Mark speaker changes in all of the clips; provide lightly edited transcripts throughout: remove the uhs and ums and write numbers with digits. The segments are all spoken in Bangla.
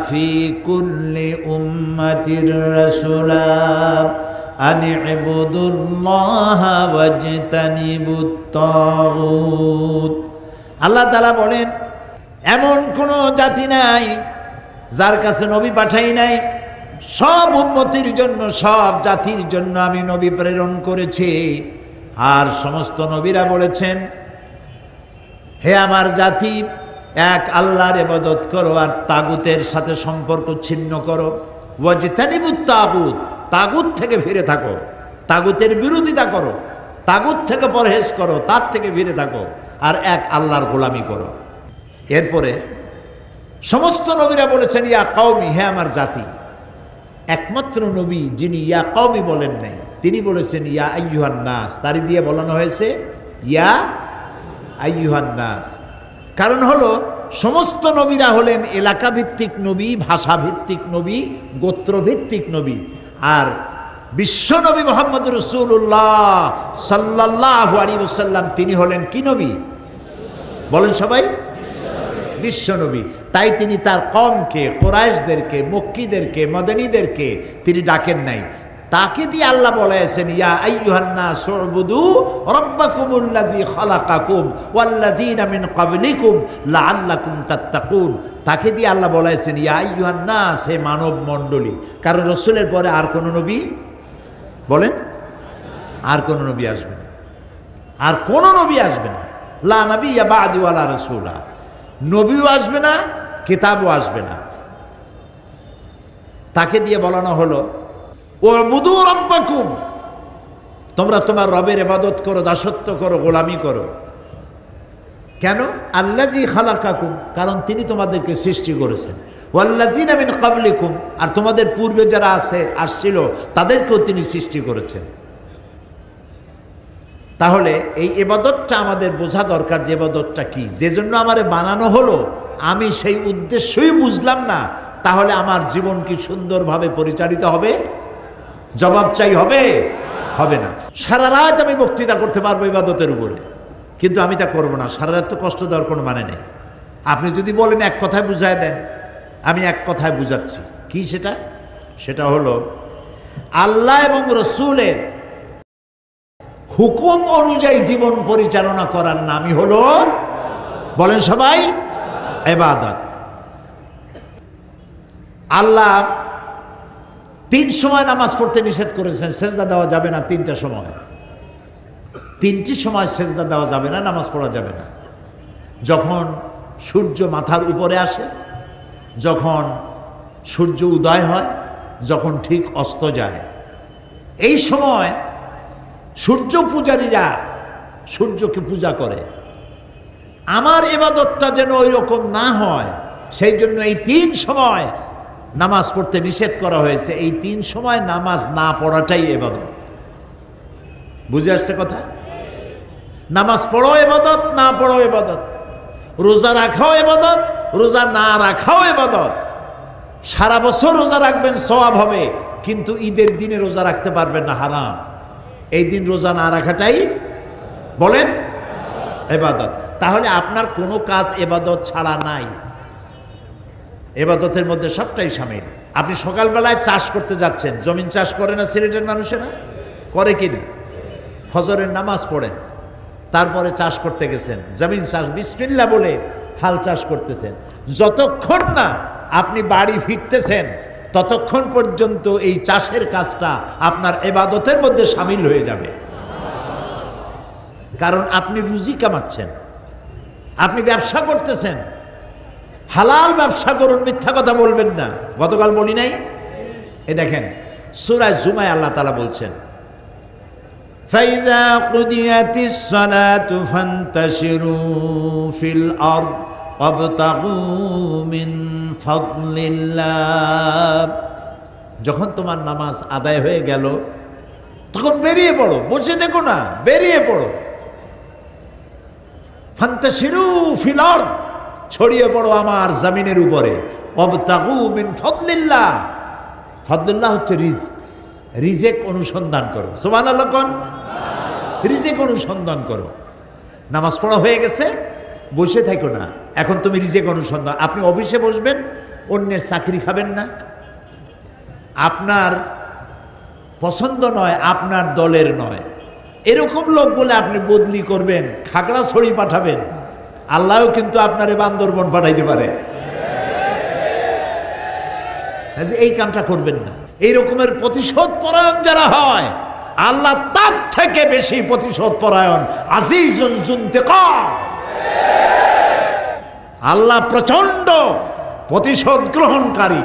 Speaker 1: في كل أمة رسولا أن اعبدوا الله واجتنبوا الطاغوت। আল্লাহ তাআলা বলেন এমন কোন জাতি নাই যার কাছে নবী পাঠাই নাই। সব উম্মতির জন্য, সব জাতির জন্য আমি নবী প্রেরণ করেছি। আর সমস্ত নবীরা বলেছেন, হে আমার জাতি, এক আল্লাহর ইবাদত করো আর তাগুতের সাথে সম্পর্ক ছিন্ন করো। ওয়াজতানিবুত তাগুত, তাগুত থেকে ফিরে থাকো, তাগুতের বিরোধিতা করো, তাগুত থেকে পরহেজ করো, তার থেকে ফিরে থাকো, আর এক আল্লাহর গোলামি করো। এরপরে সমস্ত নবীরা বলেছেন ইয়া কওমি, হে আমার জাতি। একমাত্র নবী যিনি ইয়া কওমি বলেন নাই, তিনি বলেছেন ইয়া আইয়ুহান নাস। তারই দিয়ে বলানো হয়েছে ইয়া আইয়ুহান নাস। কারণ হলো সমস্ত নবীরা হলেন এলাকা ভিত্তিক নবী, ভাষা ভিত্তিক নবী, গোত্রভিত্তিক নবী। আর বিশ্ব নবী মুহাম্মদ রাসূলুল্লাহ সাল্লাল্লাহু আলাইহি ওয়াসাল্লাম তিনি হলেন কি নবী? বলেন সবাই, বিশ্ব নবী। তাই তিনি তার কওমকে, কুরাইশদেরকে, মক্কিদেরকে, মদনীদেরকে তিনি ডাকেন নাই। তাকে দিয়ে আল্লাহ বলেছেন ইয়া আইয়ুহান নাস উবুদু রাব্বাকুমুল্লাযী খালাকাকুম ওয়াল্লাযীনা মিন ক্বাবলিকুম লাআল্লাকুম তাত্তাকুন। তাকে দিয়ে আল্লাহ বলেছেন ইয়া আইয়ুহান নাস, হে মানব মণ্ডলী। কারণ রাসূলের পরে আর কোন নবী, বলেন, আর কোন নবী আসবে না, আর কোন নবী আসবে না। লা নাবিয়্যা বা'দি ওয়ালা রাসূলা, নবীও আসবে না, কিতাবও আসবে না। তাকে দিয়ে বলানো হলো উবুদু রাব্বাকুম, তোমরা তোমার রবের ইবাদত করো, দাসত্ব করো, গোলামি করো। কেন? আল্লাযী খালাকাকুম, কারণ তিনি তোমাদেরকে সৃষ্টি করেছেন। ওয়াল্লাযীনা মিন ক্বাবলিকুম, আর তোমাদের পূর্বে যারা আসছিল তাদেরকেও তিনি সৃষ্টি করেছেন। তাহলে এই ইবাদতটা আমাদের বোঝা দরকার, যে ইবাদতটা কি, যে জন্য আমারে বানানো হলো, আমি সেই উদ্দেশ্যই বুঝলাম না, তাহলে আমার জীবন কি সুন্দরভাবে পরিচালিত হবে? জবাব চাই হবে? হবে না। সারা রাত আমি বক্তৃতা করতে পারবো ইবাদতের উপরে, কিন্তু আমি তা করবো না। সারা রাত তো কষ্ট দেওয়ার কোনো মানে নেই। আপনি যদি বলেন এক কথায় বুঝায় দেন, আমি এক কথায় বুঝাচ্ছি। কি সেটা? সেটা হলো আল্লাহ এবং রসুলের হুকুম অনুযায়ী জীবন পরিচালনা করার নামই হলো, বলেন সবাই, ইবাদত। আল্লাহ 3 সময় নামাজ পড়তে নিষেধ করেছেন। সেজদা দেওয়া যাবে না 3টা সময়, 3টি সময় সেজদা দেওয়া যাবে না, নামাজ পড়া যাবে না। যখন সূর্য মাথার উপরে আসে, যখন সূর্য উদয় হয়, যখন ঠিক অস্ত যায়, এই সময় সূর্য পূজারীরা সূর্যকে পূজা করে। আমার ইবাদতটা যেন ওই রকম না হয়, সেই জন্য এই 3 সময় নামাজ পড়তে নিষেধ করা হয়েছে। এই 3 সময় নামাজ না পড়াটাই ইবাদত। বুঝে আসছে কথা? নামাজ পড়ো ইবাদত, না পড়ো ইবাদত। রোজা রাখাও ইবাদত, রোজা না রাখাও ইবাদত। সারা বছর রোজা রাখবেন, সওয়াব হবে, কিন্তু ঈদের দিনে রোজা রাখতে পারবেন না, হারাম। এই দিন রোজা না রাখাটাই, বলেন, ইবাদত। তাহলে আপনার কোনো কাজ ইবাদত ছাড়া নাই। ইবাদতের মধ্যে সবটাই শামিল। আপনি সকালবেলায় চাষ করতে যাচ্ছেন, জমিন চাষ করে না সিলেটের মানুষেরা? করে কিনা? ফজরের নামাজ পড়েন, তারপরে চাষ করতে গেছেন, জমিন চাষ বিসমিল্লাহ বলে হাল চাষ করতেছেন। যতক্ষণ না আপনি বাড়ি ফিরতেছেন, ততক্ষণ পর্যন্ত এই চাষের কাজটা আপনার ইবাদতের মধ্যে শামিল হয়ে যাবে। কারণ আপনি রুজি কামাচ্ছেন, আপনি ব্যবসা করতেছেন। হালাল ব্যবসা করুন, মিথ্যা কথা বলবেন না। গতকাল বলি নাই? এ দেখেন সূরা জুমায় আল্লাহ তাআলা বলছেন ফাইজা কুদিয়াতিস সালাতু ফান্তাশিরু ফিল আরদ ওয়াবতাগু মিন ফাদলিল্লাহ। যখন তোমার নামাজ আদায় হয়ে গেল, তখন বেরিয়ে পড়ো, বসে দেখো না, বেরিয়ে পড়ো। ফান্তাশিরু ফিল আরদ, ছড়িয়ে পড়ো আমার জমিনের উপরে। ওয়াবতাগু মিন ফাদলিল্লাহ, ফাদলিল্লাহ হচ্ছে রিজক, রিজেক অনুসন্ধান করো। সুবহানাল্লাহ কোন? রিজেক অনুসন্ধান করো। নামাজ পড়া হয়ে গেছে, বসে থাকো না, এখন তুমি রিজেক অনুসন্ধান। আপনি অফিসে বসবেন, অন্যের চাকরি খাবেন না? আপনার পছন্দ নয়, আপনার দলের নয়, এরকম লোক বলে আপনি বদলি করবেন, খাগড়াছড়ি পাঠাবেন, আল্লাহও কিন্তু আপনারে বান্দরবন পাঠাইতে পারে। এই কামটা করবেন না। এই রকমের প্রতিশোধ পরায়ণ যারা হয়, আল্লাহ তার থেকে বেশি প্রতিশোধ পরায়ণ, আজিজুন যুনতিকাম। আল্লাহ প্রচন্ড প্রতিশোধ গ্রহণকারী।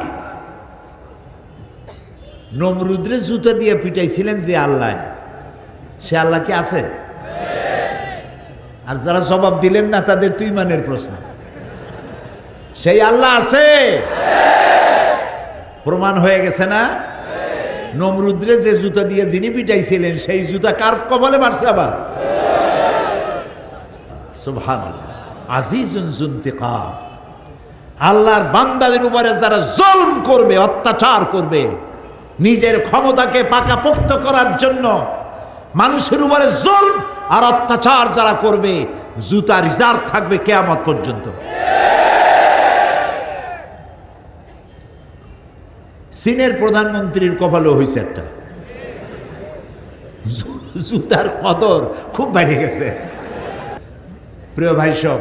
Speaker 1: নমরুদরে জুতা দিয়ে পিটাইছিলেন যে আল্লাহ, সে আল্লাহ কি আছে? আর যারা জবাব দিলেন না তাদের তুই মানের প্রশ্ন। সেই আল্লাহ আছে, প্রমাণ হয়ে গেছে না? নমরুদরে যে জুতা দিয়ে যিনি পিটাইছিলেন সেই জুতা কার কপালে মারছে আবার? সুবহানাল্লাহ। আজিজুন যুনতিকাম। আল্লাহর বান্দাদের উপরে যারা জুলম করবে, অত্যাচার করবে, নিজের ক্ষমতাকে পাকাপোক্ত করার জন্য মানুষের উপরে জুলম আর অত্যাচার যারা করবে, জুতা রিজার্ভ থাকবে কিয়ামত পর্যন্ত। চীনের প্রধানমন্ত্রীর কপালও হয়েছে একটা, জুতার কদর খুব বেড়ে গেছে। প্রিয় ভাই সব,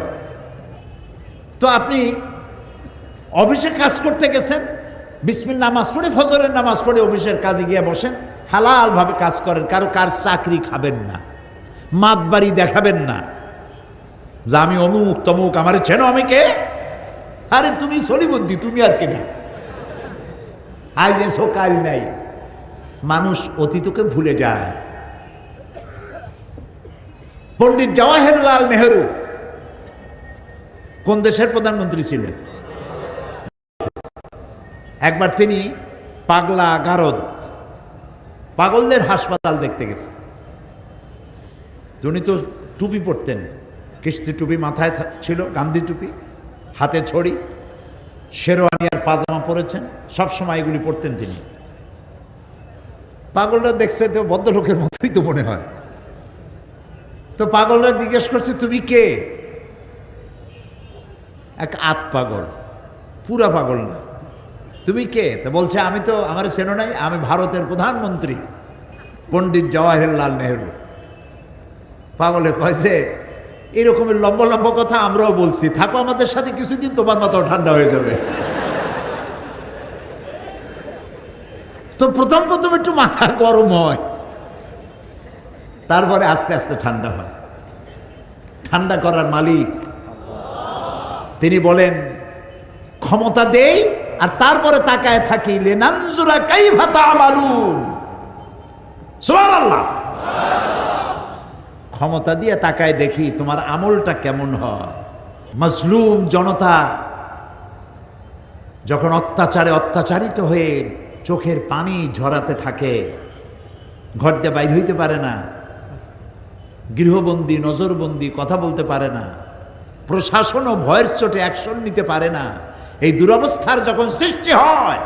Speaker 1: তো আপনি অফিসে কাজ করতে গেছেন, বিসমিল্লাহ নামাজ পড়ে, ফজরের নামাজ পড়ে অফিসের কাজে গিয়ে বসেন, হালালভাবে কাজ করেন, কার চাকরি খাবেন না, মাতবাড়ি দেখাবেন না যে আমি অমুক তমুক, আমার চেনো আমি কে? আরে তুমি সলিবুদ্দি, তুমি আর কেনা, আজ এসো কাল নাই। মানুষ অতীতকে ভুলে যায়। পণ্ডিত জওয়াহরলাল নেহরু কোন দেশের প্রধানমন্ত্রী ছিলেন? একবার তিনি পাগলা গারদ, পাগলদের হাসপাতাল দেখতে গেছে। উনি তো টুপি পরতেন, কিস্তি টুপি মাথায় ছিল, গান্ধী টুপি, হাতে ছড়ি, শেরওয়ানি আর পাজামা পরেছেন, সবসময় এগুলি পরতেন তিনি। পাগলরা দেখছে তো ভদ্রলোকের মতোই তো মনে হয়। তো পাগলরা জিজ্ঞেস করছে তুমি কে? এক আধ পাগল, পুরা পাগল না। তুমি কে? তো বলছে আমি তো, আমার চেনো নাই, আমি ভারতের প্রধানমন্ত্রী পণ্ডিত জওয়াহরলাল নেহরু। পাগলে কয়েছে এরকমের লম্বা লম্বা কথা আমরাও বলছি, থাকো আমাদের সাথে কিছুদিন, তোমার মাথাও ঠান্ডা হয়ে যাবে। তো প্রথম একটু মাথা গরম হয়, তারপরে আস্তে আস্তে ঠান্ডা হয়। ঠান্ডা করার মালিক তিনি বলেন ক্ষমতা দেই আর তারপরে তাকায় থাকি, লিনানজুরা কাইফা তা'মালুন। সুবহানাল্লাহ। ক্ষমতা দিয়ে তাকায় দেখি তোমার আমলটা কেমন হয়। মজলুম জনতা যখন অত্যাচারে অত্যাচারিত হয়ে চোখের পানি ঝরাতে থাকে, ঘর দিয়ে বাইর হইতে পারে না, গৃহবন্দী, নজরবন্দি, কথা বলতে পারে না, প্রশাসনও ভয়ের চোটে অ্যাকশন নিতে পারে না, এই দুরবস্থার যখন সৃষ্টি হয়,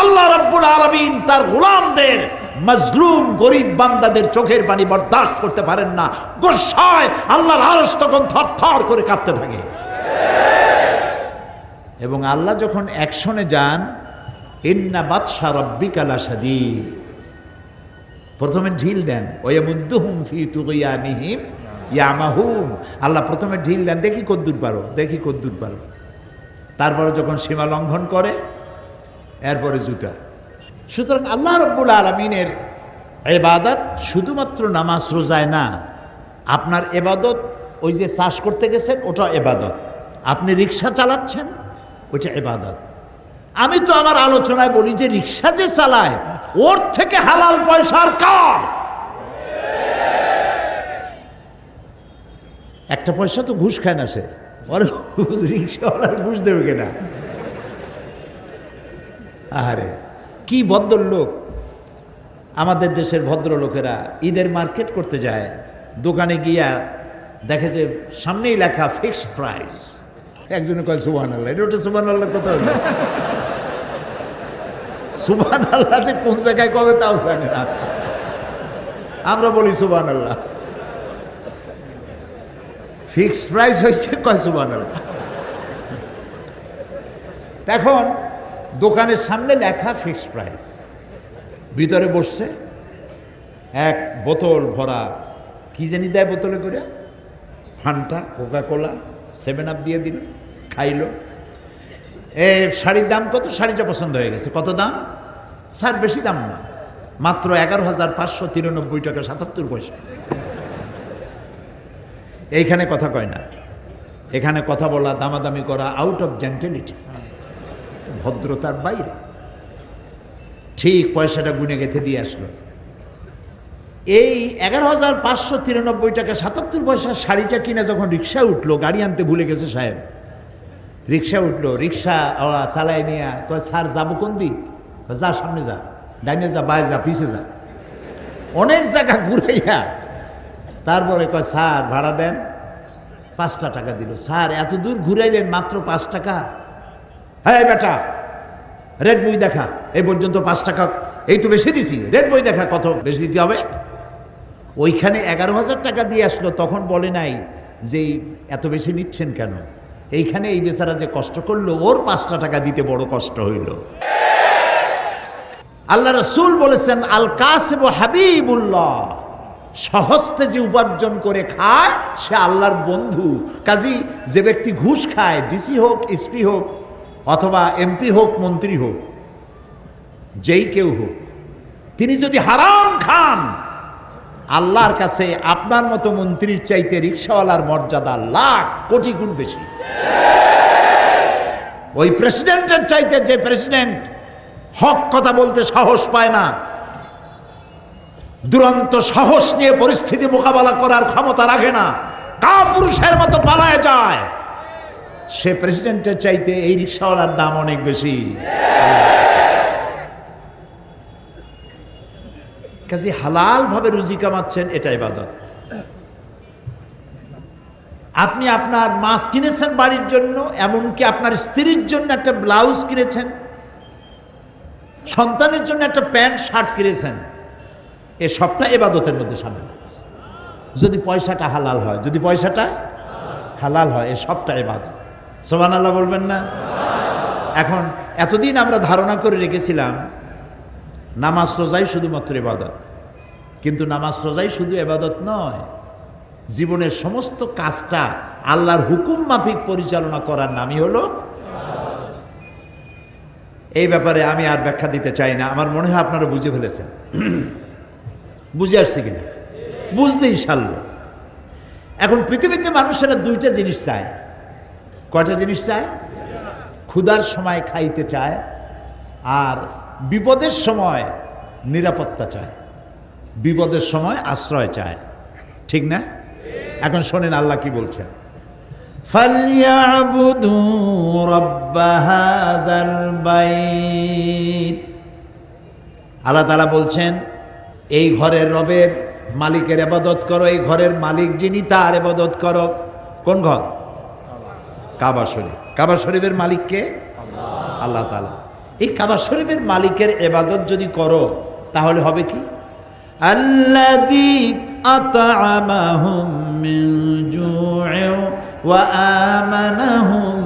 Speaker 1: আল্লাহ রাব্বুল আলামিন তার গোলামদের, মজলুম গরিব বান্দাদের চোখের পানি বরদাস্ত করতে পারেন না। গোসায় আল্লাহর আরশ তখন থরথর করে কাঁপতে থাকে। এবং আল্লাহ যখন অ্যাকশনে যান, ইন্না বাতশা রাব্বিকা লাশাদীদ, প্রথমে ঢিল দেন, ওয়ায়ামুদ্দুহুম ফি তুগয়ানিহিম ইয়ামাহুন। আল্লাহ প্রথমে ঢিল দেন, দেখি কদ্দুর পারো, দেখি কদ্দুর পারো। তারপরে যখন সীমা লঙ্ঘন করে, এরপরে জুতা। সুতরাং আল্লাহ রাব্বুল আলামিনের ইবাদত শুধুমাত্র নামাজ রোজায় না। আপনার ইবাদত, ওই যে চাষ করতে গেছেন ওটা ইবাদত, আপনি রিক্সা চালাচ্ছেন ওইটা ইবাদত। আমি তো আমার আলোচনায় বলি যে রিক্সা যে চালায় ওর থেকে হালাল পয়সার কার? একটা পয়সা তো ঘুষ খায় না সে, রিক্সাওয়ালার ঘুষ দেবে কিনা? আরে কি ভদ্রলোক আমাদের দেশের ভদ্রলোকেরা। ঈদের মার্কেট করতে যায়, দোকানে গিয়া দেখে যে সামনেই লেখা ফিক্সড প্রাইস। একজনে কয় সুবহানাল্লাহ, এটা ওটা সুবহানাল্লাহ কথা হলো। সুবহানাল্লাহ যে কোন জায়গায় কবে তাও জানে না, আমরা বলি সুবহানাল্লাহ। ফিক্সড প্রাইস হয়েছে, কয় সুবহানাল্লাহ। এখন দোকানের সামনে লেখা ফিক্সড প্রাইস, ভিতরে বসছে এক বোতল ভরা কি জানি দেয় বোতলে করে, ফান্টা, কোকা কোলা, 7 আপ দিয়ে দিল, খাইলো। শাড়ির দাম কত? শাড়িটা পছন্দ হয়ে গেছে। কত দাম? স্যার বেশি দাম না, মাত্র 11,593 টাকা 77 পয়সা। এইখানে কথা কয় না, এখানে কথা বলা, দামাদামি করা আউট অফ জেন্টেলিটি, ভদ্রতার বাইরে। ঠিক পয়সাটা গুনে গেঁথে দিয়ে আসলো। এই 11,593 টাকা 77 পয়সা শাড়িটা কিনে যখন রিক্সা উঠলো, গাড়ি আনতে ভুলে গেছে সাহেব, রিক্সা উঠলো, রিক্সা চালায় নিয়ে কয় স্যার যাবো কোন দিক? যা সামনে যা, ডাইনে যা, বায়ে যা, পিছে যা, অনেক জায়গা ঘুরাইয়া তারপরে কয় স্যার ভাড়া দেন। 5 টাকা দিল। স্যার এত দূর ঘুরাইলেন মাত্র 5 টাকা? হ্যাঁ বেটা, রেড বই দেখা, এই পর্যন্ত 5 টাকা, এই তো বেশি দিছি, রেড বই দেখা কত বেশি দিতে হবে। ওইখানে 11,000 টাকা দিয়ে আসলো, তখন বলে নাই যে এত বেশি নিচ্ছেন কেন। এইখানে এই বেচারা যে কষ্ট করলো, ওর 5 টাকা দিতে বড় কষ্ট হইল। আল্লাহ রাসূল বলেছেন আল কাসিব হাবিবুল্লাহ, সহস্তে যে উপার্জন করে খায় সে আল্লাহর বন্ধু। কাজী যে ব্যক্তি ঘুষ খায়, ডিসি হোক, এসপি হোক, অথবা এমপি হোক, মন্ত্রী হোক, যেই কেউ হোক, তিনি যদি হারাম খান, আল্লাহর কাছে আপনার মতো মন্ত্রীর চাইতে রিকশাওয়ালার মর্যাদা লাখ কোটি গুণ বেশি। ওই প্রেসিডেন্টের চাইতে যে প্রেসিডেন্ট হক কথা বলতে সাহস পায় না, দুরন্ত সাহস নিয়ে পরিস্থিতি মোকাবেলা করার ক্ষমতা রাখে না, কাপুরুষের মতো পালায় যায়, সে প্রেসিডেন্টের চাইতে এই রিকশাওয়ালার দাম অনেক বেশি। কাজে হালাল ভাবে রুজি কামাচ্ছেন, এটা ইবাদত। আপনি আপনার মাছ কিনেছেন বাড়ির জন্য, এমনকি আপনার স্ত্রীর জন্য একটা ব্লাউজ কিনেছেন, সন্তানের জন্য একটা প্যান্ট শার্ট কিনেছেন, এ সবটা ইবাদতের মধ্যে শামিল, যদি পয়সাটা হালাল হয়। যদি পয়সাটা হালাল হয়, এ সবটা ইবাদত। সুবহানাল্লাহ বলবেন না? এখন এতদিন আমরা ধারণা করে রেখেছিলাম নামাজ রোজাই শুধুমাত্র ইবাদত, কিন্তু নামাজ রোজাই শুধু ইবাদত নয়, জীবনের সমস্ত কাজটা আল্লাহর হুকুম মাফিক পরিচালনা করার নামই হলো। এই ব্যাপারে আমি আর ব্যাখ্যা দিতে চাই না, আমার মনে হয় আপনারা বুঝে ফেলেছেন। বুঝে আসছে কিনা? বুঝলে ইনশাআল্লাহ। এখন পৃথিবীতে মানুষেরা 2টা জিনিস চায়। কয়টা জিনিস চায়? ক্ষুধার সময় খাইতে চায়, আর বিপদের সময় নিরাপত্তা চায়, বিপদের সময় আশ্রয় চায়, ঠিক না? এখন শোনেন আল্লাহ কি বলছেন, ফালইয়াবুদু রাব্ব হাযাল বাইত। আল্লাহ তাআলা বলছেন এই ঘরের রবের মালিকের ইবাদত করো, এই ঘরের মালিক যিনি তার ইবাদত করো। কোন ঘর? কাবা শরীফ। কাবা শরীফের মালিক কে? আল্লাহ তাআলা। এই কাবা শরীফের মালিকের ইবাদত যদি করো, তাহলে হবে কি? আল্লাযী আত'আমাহুম মিন জু'ইন ওয়া আমানাহুম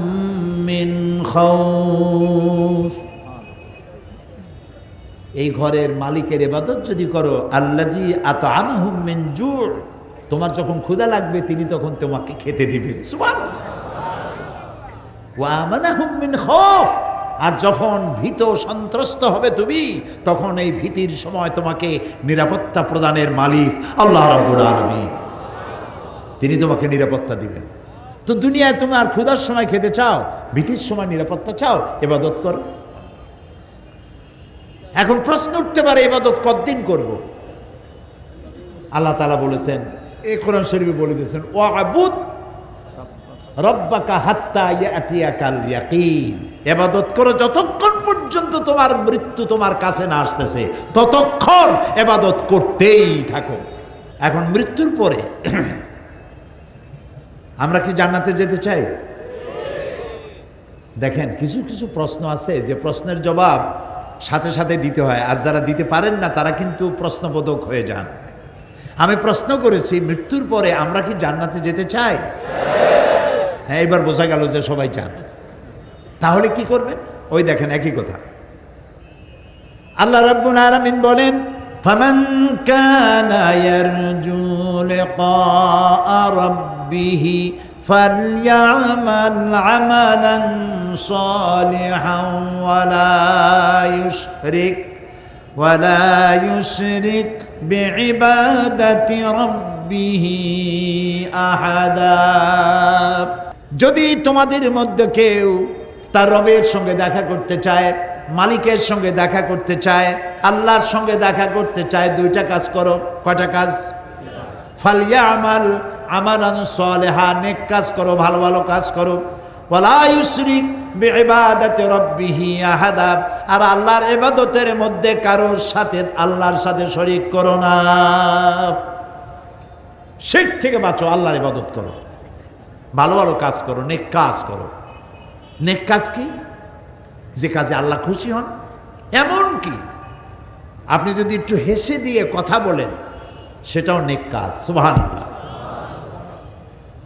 Speaker 1: মিন খাউফ। এই ঘরের মালিকের ইবাদত যদি করো, আল্লাযী আত'আমাহুম মিন জু', তোমার যখন ক্ষুধা লাগবে তিনি তখন তোমাকে খেতে দিবেন। সুবহানাল্লাহ। ওয়া আমানাহুম মিন খাউফ, আর যখন ভীত সন্ত্রস্ত হবে তুমি, তখন এই ভীতির সময় তোমাকে নিরাপত্তা প্রদানের মালিক আল্লাহ রাব্বুল আলামিন, তিনি তোমাকে নিরাপত্তা দিবেন। তো দুনিয়ায় তুমি আর ক্ষুধার সময় খেতে চাও, ভীতির সময় নিরাপত্তা চাও, ইবাদত করো। এখন প্রশ্ন উঠতে পারে ইবাদত কতদিন করব? আল্লাহ তাআলা বলেছেন, এই কোরআন শরীফে বলে দিয়েছেন, ওয়াবুদ রব্বাকা হাত্তা ইয়াতিয়াকাল ইয়াকিন। ইবাদত করো যতক্ষণ পর্যন্ত তোমার মৃত্যু তোমার কাছে না আসতেছে, ততক্ষণ ইবাদত করতেই থাকো। এখন মৃত্যুর পরে আমরা কি জান্নাতে যেতে চাই? দেখেন কিছু কিছু প্রশ্ন আছে যে প্রশ্নের জবাব সাথে সাথে দিতে হয়, আর যারা দিতে পারেন না তারা কিন্তু প্রশ্নবোধক হয়ে যান। আমি প্রশ্ন করেছি, মৃত্যুর পরে আমরা কি জান্নাতে যেতে চাই? হ্যাঁ, এবার বোঝা গেল যে সবাই চান। তাহলে কি করবেন? ওই দেখেন একই কথা। আল্লাহ রাব্বুল আলামিন বলেন, ফামান কানা ইয়ারজু লিকাআ রাব্বিহি ফালইআমাল আমালান সালিহান ওয়ালা ইউশরিক বিইবাদাতি রাব্বিহি আহাদা। যদি তোমাদের মধ্যে কেউ তার রবের সঙ্গে দেখা করতে চায়, মালিকের সঙ্গে দেখা করতে চায়, আল্লাহর সঙ্গে দেখা করতে চায়, দুইটা কাজ করো। কয়টা কাজ? ফালইআমাল আমালান সালিহা, নেক কাজ করো, ভালো ভালো কাজ করো। ওয়ালা ইউশরিক বিইবাদাতি রাব্বিহি আহাদা, আর আল্লাহর ইবাদতের মধ্যে কারোর সাথে আল্লাহর সাথে শরীক করো না। শিরক থেকে বাঁচো, আল্লাহর ইবাদত করো, ভালো ভালো কাজ করো, নেক কাজ করো। নেক কাজ কি? যে কাজে আল্লাহ খুশি হন। এমন কি আপনি যদি একটু হেসে দিয়ে কথা বলেন, সেটাও নেক কাজ। সুবহানাল্লাহ।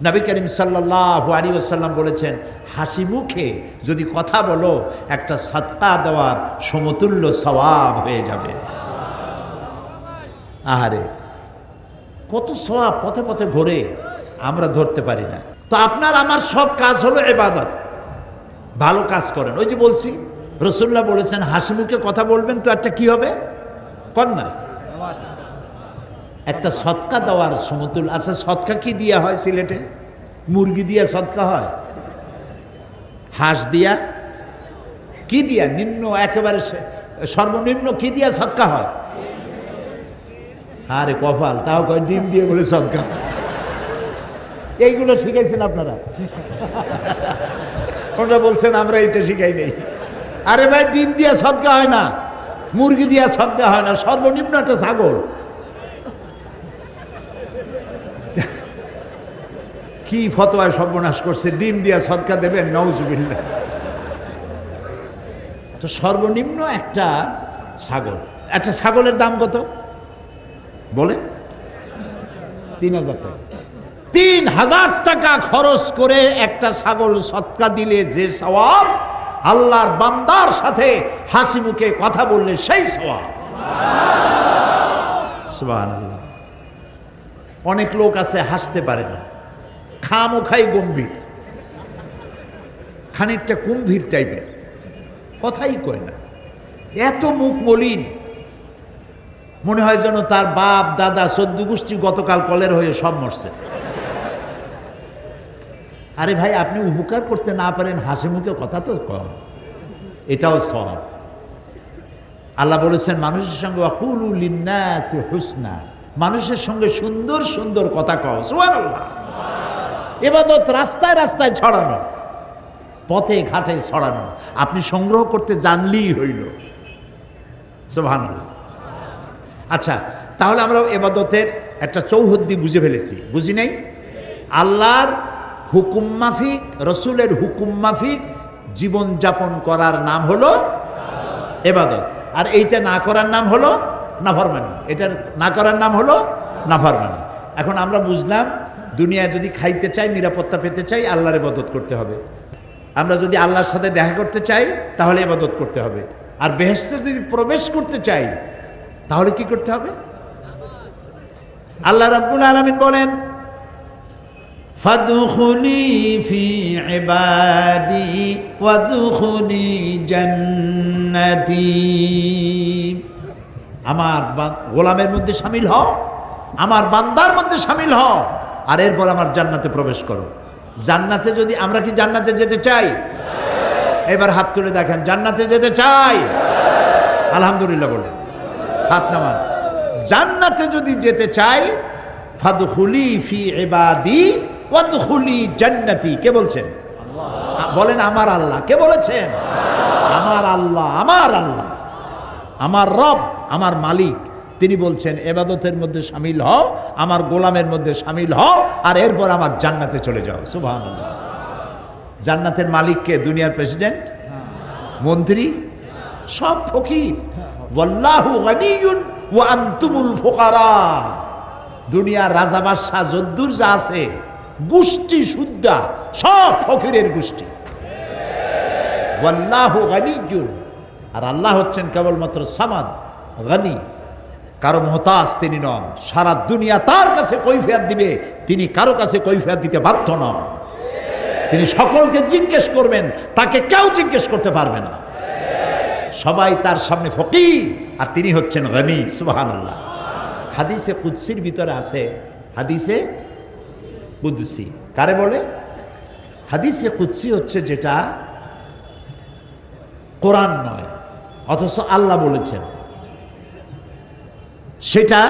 Speaker 1: নবী করিম সাল্লাল্লাহু আলাইহি ওয়াসাল্লাম বলেছেন, হাসি মুখে যদি কথা বলো, একটা সাদকা দেওয়ার সমতুল্য সওয়াব হয়ে যাবে। আহারে, কত সওয়াব পথে পথে ঘোরে, আমরা ধরতে পারি না। তো আপনার আমার সব কাজ হলো ইবাদত। ভালো কাজ করেন। ওই যে বলছি, রাসূলুল্লাহ বলেছেন হাসি মুখে কথা বলবেন, তো একটা কি হবে কন্যা, একটা সদকা দেওয়ার সমতুল। আচ্ছা, সদকা কি দিয়া হয় সিলেটে? মুরগি দিয়া সদকা হয়? হাঁস দিয়া? কি দিয়া? নিম্ন একেবারে সর্বনিম্ন কি দিয়া সদকা হয়? আরে কপাল, তাও কয় ডিম দিয়ে বলে সদকা। এইগুলো শিখাইছেন আপনারা? ওরা বলছেন আমরা এটা শিখাই নেই। আরে ভাই, ডিম দিয়া সদকা হয় না, মুরগি দিয়া সদকা হয় না, সর্বনিম্ন একটা ছাগল। কি ফতোয়ায় সর্বনাশ করছে, ডিম দিয়া সদকা দেবেন? নাউজুবিল্লাহ। তো সর্বনিম্ন একটা ছাগল। একটা ছাগলের দাম কত বলে? 3000 টাকা। 3000 টাকা খরচ করে একটা ছাগল সদকা দিলে যে সওয়াব, আল্লাহর বান্দার সাথে হাসি মুখে কথা বললে সেই সওয়াব। সুবহানাল্লাহ। অনেক লোক আছে হাসতে পারে না, খামোখাই গম্ভীর, খানিকটা কুম্ভীর টাইপের, কথাই কয় না, এত মুখ মলিন, মনে হয় যেন তার বাপ দাদা 14 গোষ্ঠী গতকাল কলের হয়ে সব মরছে। আরে ভাই, আপনি উপকার করতে না পারেন, হাসি মুখে কথা তো কম, এটাও সওয়াব। আল্লাহ বলেছেন মানুষের সঙ্গে ওয়াকুলু লিন্নাসি হুসনা, মানুষের সঙ্গে সুন্দর সুন্দর কথা কও। সুবহানাল্লাহ। ইবাদত রাস্তায় রাস্তায় ছড়ানো, পথে ঘাটে ছড়ানো, আপনি সংগ্রহ করতে জানলেই হইল। সুবহানাল্লাহ। আচ্ছা, তাহলে আমরা ইবাদতের একটা চৌহদ্দি বুঝে ফেলেছি, বুঝি নাই? আল্লাহর হুকুম মাফিক, রসুলের হুকুম মাফিক জীবনযাপন করার নাম হলো ইবাদত, আর এইটা না করার নাম হলো নাফরমানি। এটা না করার নাম হলো নাফরমানি। এখন আমরা বুঝলাম, দুনিয়ায় যদি খাইতে চাই, নিরাপত্তা পেতে চাই, আল্লাহর ইবাদত করতে হবে। আমরা যদি আল্লাহর সাথে দেখা করতে চাই, তাহলে ইবাদত করতে হবে। আর বেহেশতে যদি প্রবেশ করতে চাই, তাহলে কি করতে হবে? আল্লাহ রাব্বুল আলামিন বলেন, ফাদখুলি ফি ইবাদি ওয়াদখুলি জান্নাতি। আমার গোলামের মধ্যে শামিল হও, আমার বান্দার মধ্যে শামিল হও, আর এরপর আমার জান্নাতে প্রবেশ করো। জান্নাতে যদি, আমরা কি জান্নাতে যেতে চাই? এবার হাত তুলে দেখেন, জান্নাতে যেতে চাই? আলহামদুলিল্লাহ বলেন, হাত নামান। জান্নাতে যদি যেতে চাই, ফাদখুলি ফি ইবাদি ওয়াদখুলি জান্নাতি। কে বলছেন? বলেন আমার আল্লাহ। কে বলেছেন? আমার আল্লাহ, আমার আল্লাহ, আমার রব, আমার মালিক। তিনি বলছেন ইবাদতের মধ্যে শামিল হও, আমার গোলামের মধ্যে শামিল হও, আর এরপর আমার জান্নাতে চলে যাও। সুবহানাল্লাহ। জান্নাতের মালিককে? দুনিয়ার প্রেসিডেন্ট, মন্ত্রী, সব ফকির। ওয়াল্লাহু গানিয়ুন ওয়া আনতুমুল ফুকারা। দুনিয়ার রাজা বাদশাহ যদ্দুর যা আছে, গোষ্ঠী সুদ্ধা সব ফকিরের গোষ্ঠী। ওয়াল্লাহু গানিয়্যুন, আর আল্লাহ হচ্ছেন কেবলমাত্র সামাদ, গানি, কারো মুহতাজ তিনি নন। সারা দুনিয়া তার কাছে কৈফিয়ত দিবে, তিনি কারো কাছে কৈফিয়ত দিতে বাধ্য নন। তিনি সকলকে জিজ্ঞেস করবেন, তাকে কেউ জিজ্ঞেস করতে পারবে না। সবাই তার সামনে ফকির, আর তিনি হচ্ছেন গনি। সুবহানাল্লাহ। হাদিসে কুদসির ভিতরে আছে, হাদিসে কুদসি কারে বলে? হাদিসে কুদসি হচ্ছে যেটা কোরআন নয়, অথচ আল্লাহ বলেছেন, সেটা